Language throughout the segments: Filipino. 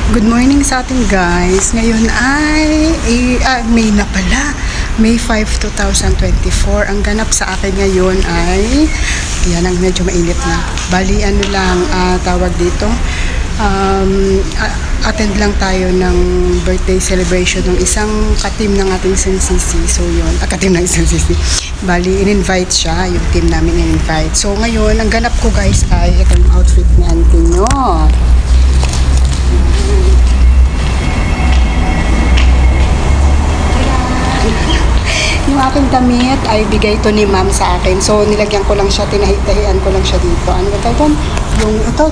Good morning sa atin guys. Ngayon ay May na pala. May 5, 2024. Ang ganap sa akin ngayon ay yan ang medyo mainit na. Bali ano lang tawag dito. Attend lang tayo ng birthday celebration ng isang ka-team ng ating SNCC. So yun, ka-team ng SNCC. Bali, in-invite siya, yung team namin in-invite. So ngayon, ang ganap ko guys ay itong outfit ni auntie nyo. Yung aking damit ay bigay to ni ma'am sa akin. So, nilagyan ko lang siya, tinahi-tahian ko lang siya dito. Ano ba ito? Ito.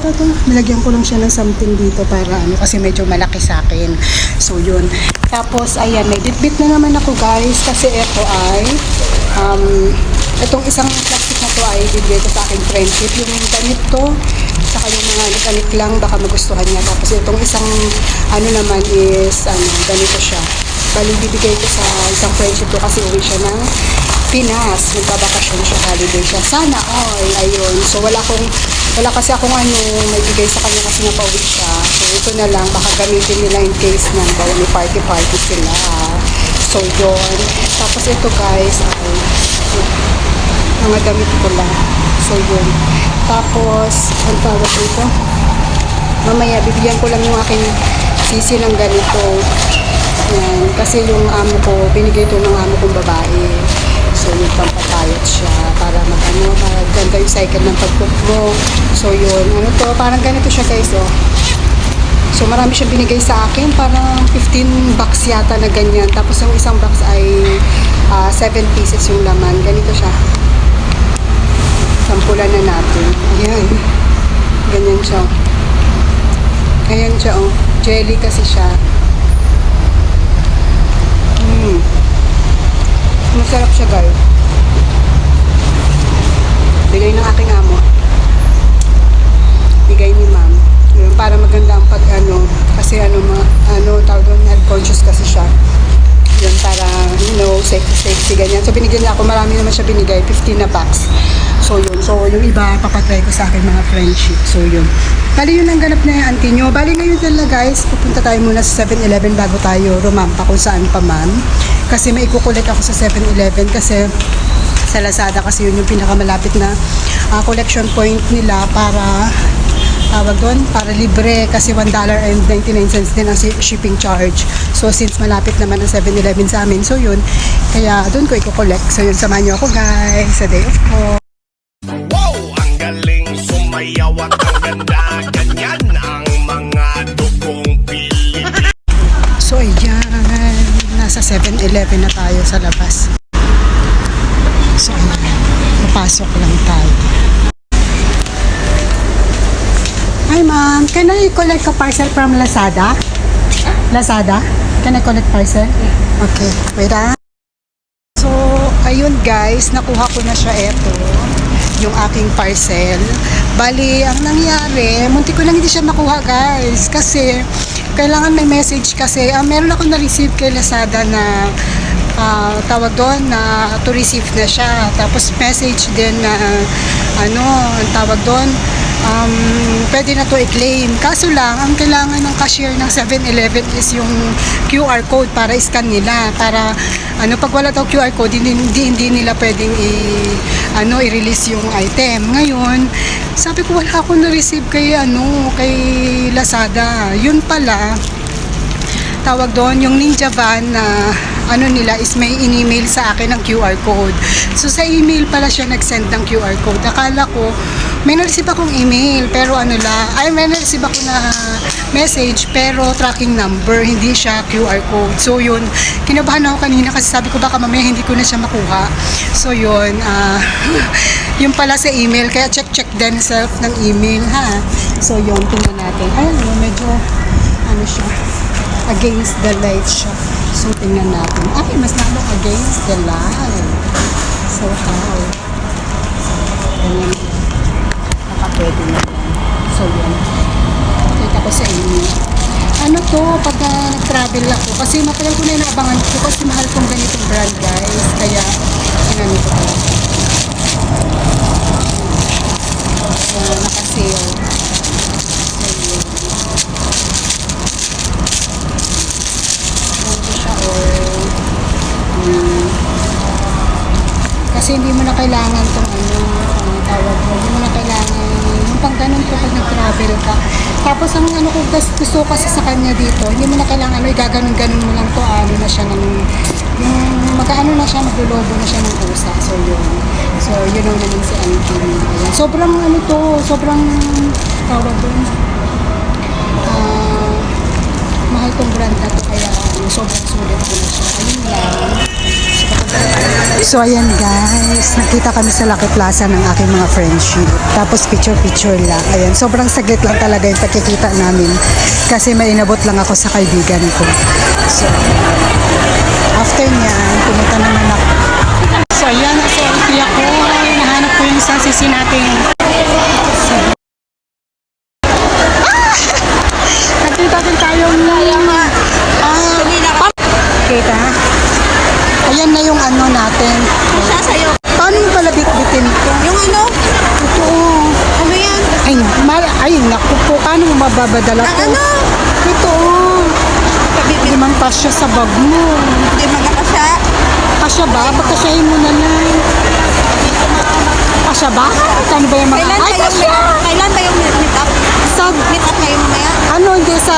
Nilagyan ko lang siya ng something dito para kasi medyo malaki sa akin. So, yun. Tapos, ayan, may bitbit na naman ako guys. Kasi ito ay, itong isang plastic na to ay bibigay ko sa aking friendship. Yung damit to, saka yung mga nik-anik lang, baka magustuhan niya. Tapos, itong isang, naman is, ganito siya. Bali, bibigay ko sa isang friendship ko kasi uwi siya ng Pinas. Magbabakasyon siya, holiday siya. Sana all, ayun. So, wala kasi akong may bigay sa kanya kasi napauwi siya. So, ito na lang, baka gamitin nila in case na may party-party sila. So, yun. Tapos, ito guys, ay mga damit ko lang. So, yun. Tapos, ang tawag dito, mamaya, bibigyan ko lang yung aking sisi ng ganito. Yan. Kasi yung amo ko, binigay ito ng amo kong babae. So, yung pampapayat siya para maganda yung cycle ng pag-cook mo. So, yun. Parang ganito siya guys, oh. So, marami siyang binigay sa akin. Parang 15 box yata na ganyan. Tapos, ang isang box ay 7 pieces yung laman. Ganito siya. Sampulan na natin. Ayan. Ganyan siya. Ayan siya, oh. Jelly kasi siya. Masarap siya guys. Bigay ng aking amo. Bigay ni ma'am. Yun, para maganda ang kasi tawag doon, health conscious kasi siya. Yun, para, safety, ganyan. So, binigyan niya ako, marami naman siya binigay, 15 na packs. So, yun. So, yung iba, papatry ko sa akin mga friendship. So, yun. Bali, yun ang ganap na yung auntie nyo. Bali, ngayon talaga, guys, pupunta tayo muna sa 7-Eleven bago tayo rumampa kung saan pa man. Kasi may ikukulit ako sa 7-Eleven kasi sa Lazada kasi yun yung pinakamalapit na collection point nila para tawag doon, para libre kasi $1.99 din ang shipping charge. So since malapit naman ang 7-Eleven sa amin, so yun, kaya doon ko i-collect. So yun, samahan nyo ako guys sa day of ko. Wow! Ang galing sumayaw at ang ganda, ganyan ang mga dugong Pilipino. So ayan, nasa 7-Eleven na tayo sa labas. So ayan, papasok lang tayo. Hi ma'am, can I collect a parcel from Lazada? Lazada? Can I collect parcel? Okay, wait So, ayun guys, nakuha ko na siya yung aking parcel. Bali, ang nangyari, munti ko lang hindi siya makuha guys. Kasi, kailangan may message kasi. Meron ako na-receive kay Lazada na tawag doon na to receive na siya. Tapos message din na ang tawag doon, pwede na to i-claim. Kaso lang, ang kailangan ng cashier ng 7-Eleven is yung QR code para i-scan nila. Para, pag wala daw QR code, hindi nila pwedeng i-release yung item. Ngayon, sabi ko wala akong na-receive kay Lazada. Yun pala, tawag doon, yung Ninja Van na nila is may in-email sa akin ng QR code. So sa email pala siya nag-send ng QR code. Akala ko may na-receive akong email pero may na-receive ako na message pero tracking number, hindi siya QR code. So yun, kinabahan ako kanina kasi sabi ko baka mamaya hindi ko na siya makuha. So yun, yun pala sa email, kaya check din self ng email ha. So yun, tingnan natin. Ayun, medyo siya, against the light siya. So, tingnan natin. Ay, mas lalo against the light. So, how? Ganyan. Nakapwede na yan. So, yan. Kita ko sa inyo. Pag nag-travel ako, kasi matagal ko na inaabangan ko kasi mahal kong ganitong brand, guys. Kaya, ginanito ko. Nakasale. So, yun. Kasi hindi mo na kailangan itong ano, tawag mo. Hindi mo na kailangan yung pang ganun kapag nag-travel ka. Tapos ang ano ko gusto ko kasi sa kanya dito, hindi mo na kailangan ano, gaganon-ganon mo lang to, ano na siya ng yung mag-ano na siya, maglulobo na siya ng pusa. So yun. So you know naman si Auntie. Ayan. Sobrang ano to, sobrang tawag doon. Mahal tong brand na to, kaya sobrang sulit ko na siya. Ayun lang. So ayan guys, nakita kami sa Lucky Plaza ng aking mga friendship. Tapos picture-picture lang. Ayan, sobrang saglit lang talaga yung pagkikita namin. Kasi may inabot lang ako sa kaibigan ko. So, after niyan, pumunta naman ako. So ayan, nasa LP ako. Nahanap ko yung isang sisi natin. Nakita din tayong kita. Ayan na yung ano natin. Siya sa'yo. Paano mo pala bitbitin ko? Yung ano? Ito. Ano yan? Ay, naku po. Paano mo mababadala Ang ko? ano? Ito. Limang kasya sa bag mo. Hindi magkakasya. Kasya ba? Pagkasyahin mo na lang. Kasya ba? Kano ba yung mga... Kailan Ay, ba yung kasya! Kailan ba yung meet up? Sa... Meet up kayo mamaya? Ano, hindi sa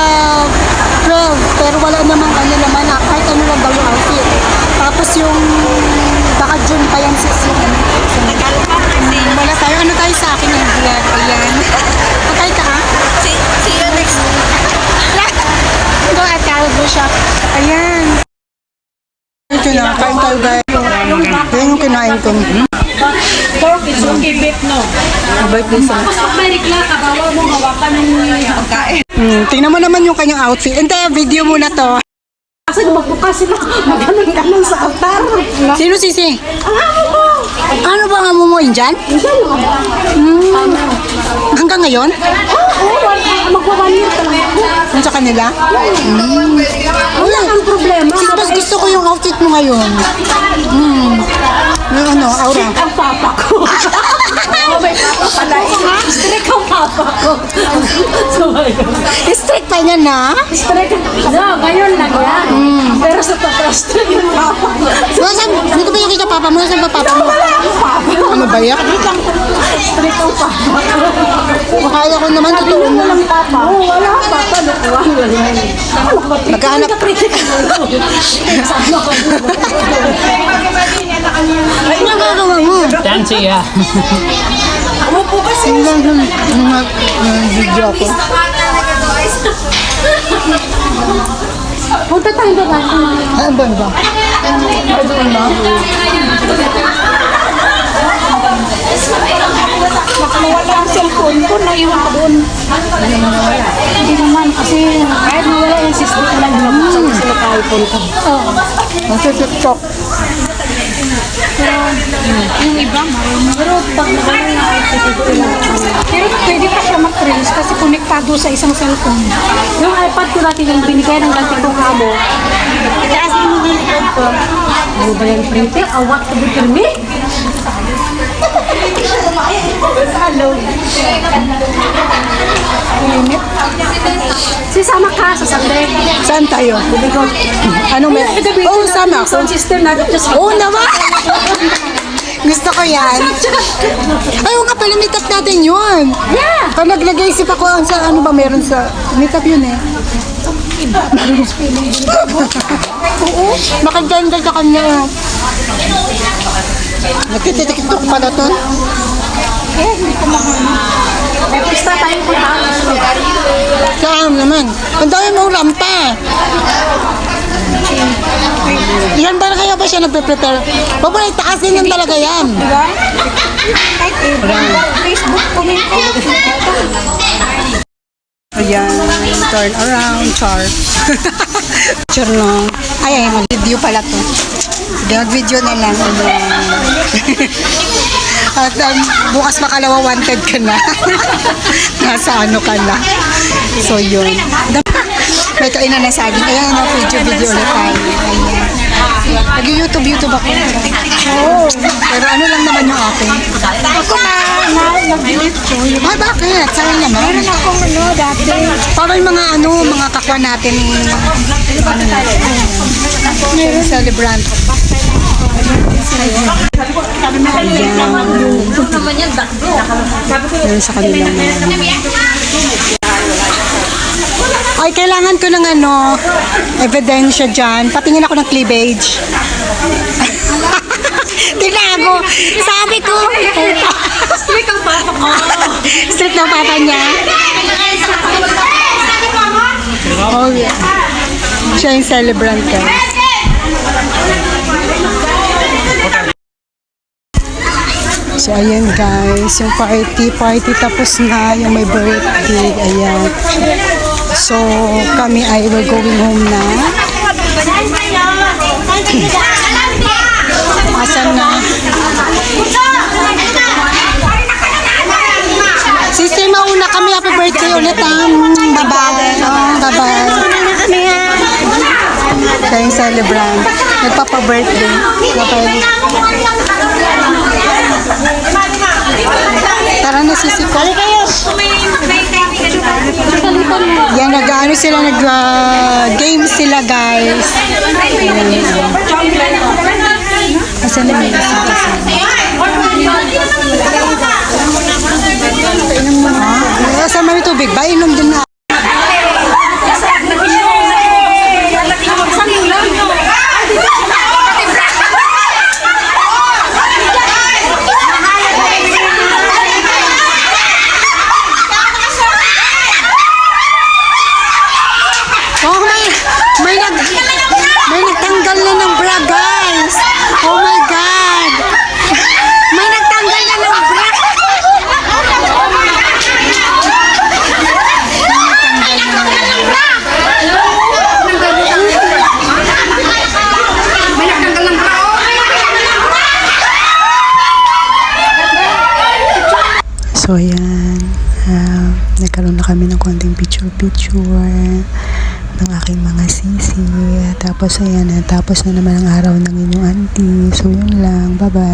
12. Pero wala namang ano naman na. Kahit ano lang daw yung outfit. Tapos yung... Baka June pa yan sis yung... Tagal pa. Wala tayo. Ano tayo sa akin ng vlog? Ayan. Patay ka ha? See you next. Ito at tawag mo siya. Ayan. Ito na. Kain tayo guys. Ayan yung kinain ko. Pork is okay, beef no. Mabait din sa... Pag may rikla ka, bawal mo hawakan ng pagkain. Tingnan mo naman yung kanyang outfit. Hindi, video muna to. Kasi magbukas sila, maganon-ganon sa altar. Sino sisi? Ang amo ko! Ano ba nga mo dyan? Hanggang ngayon? Oo, magwa-1 year pa lang ako. Yung sa kanila? Wala kang problema. Sis, mas gusto ko yung outfit mo ngayon. Yung ano, aura. Ang papa ko. Oo, may papa pala. Strict ang papa ko. So, my God. Strict pa niya na. Strict. No, ngayon lang yan. Pero sa totoo, strict yung papa ko. Nasaan? Hindi ko ba yung kita papa mo? Nasaan ba papa mo? Wala akong papa. Ano ba yan? Strict ang papa ko. Makaya ko naman Sabi totoo niyo na. walang papa. Oo, wala akong papa. Nakuha mo yan. Magkahanap. Ay, nagagawa mo. Fancy, yeah. Video ako. Punta tayo ba ba? Ano ba ba? Ay, doon na. Nawala ang cellphone ko, naiwan ko doon. Hindi naman, kasi kahit nawala yung system ko lang, binabuksan ko sila cellphone ko. Nasa TikTok. Yung iba, marunong. Pero pag nawala yung iPad ko lang. Pero pwede pa siya mag-trace kasi konektado sa isang cellphone. Yung iPad ko dati yung binigay ng dati kong amo. Itaas mo yung iPad ko. Ano ba yung printer? Awat ka ba me? Hello. Init. Sisama ka sa Sunday. Saan tayo? Anong may... Oo, sama ako. Sound system natin. Oo naman! Gusto ko yan. Ay, oo nga pala, meet up natin yun. Yeah! Pag naglagay-isip ako, sa ano ba meron sa... Meet up yun eh. Oo, makaganda ka kanya. Nagtititiktok pala to. Eh, hindi ko mahal. May pista tayong punta. Saan naman? Ang dami mong lampa. Yan ba kaya ba siya nagpe-prepare? Huwag mo na itaasin yan talaga yan. Diba? Kahit Facebook, comment ko. Ayan, turn around, char. Sure no. Ay, mag-video pala to. Sige, mag-video na lang. At bukas makalawa wanted ka na. Nasa ano ka na. So yun. May kainan na saging. Ayan, video ulit tayo. Ayan. Nag-YouTube ako. Oo. Pero ano lang naman yung akin. Ako nag-delete ko. Ay, bakit? Sayang naman. Meron akong ano dati. Para yung mga kakwa natin. Meron. Celebrant. Meron sa kanilang ay, kailangan ko ng ebidensya dyan. Patingin ako ng cleavage. Tinago. Sabi ko. Strict ang papa ko. Strict ng papa niya. Oh, yeah. Siya yung celebrant ka. So, ayan guys. Yung party tapos na. Yung may birthday. Ayan. So, kami ay we're going home na. Asan na? Sister, mauna kami. Happy birthday ulit. Bye-bye. Bye-bye. Siya yung celebrant. Nagpapa-birthday. Bye-bye. Tara na, Sisi ko. Yan, nag-ano sila, nag-game sila, guys. Asan na may isa kasi? Asan may tubig ba? Inom din na. Oh, may nagtanggal na ng bra, guys. Oh my God. May nagtanggal na ng bra. So, ayan. Nagkaroon na kami ng konting picture-picture ng aking mga sisi. Tapos, ayan. Tapos na naman ang araw ng inyong auntie. So, yun lang. Bye-bye.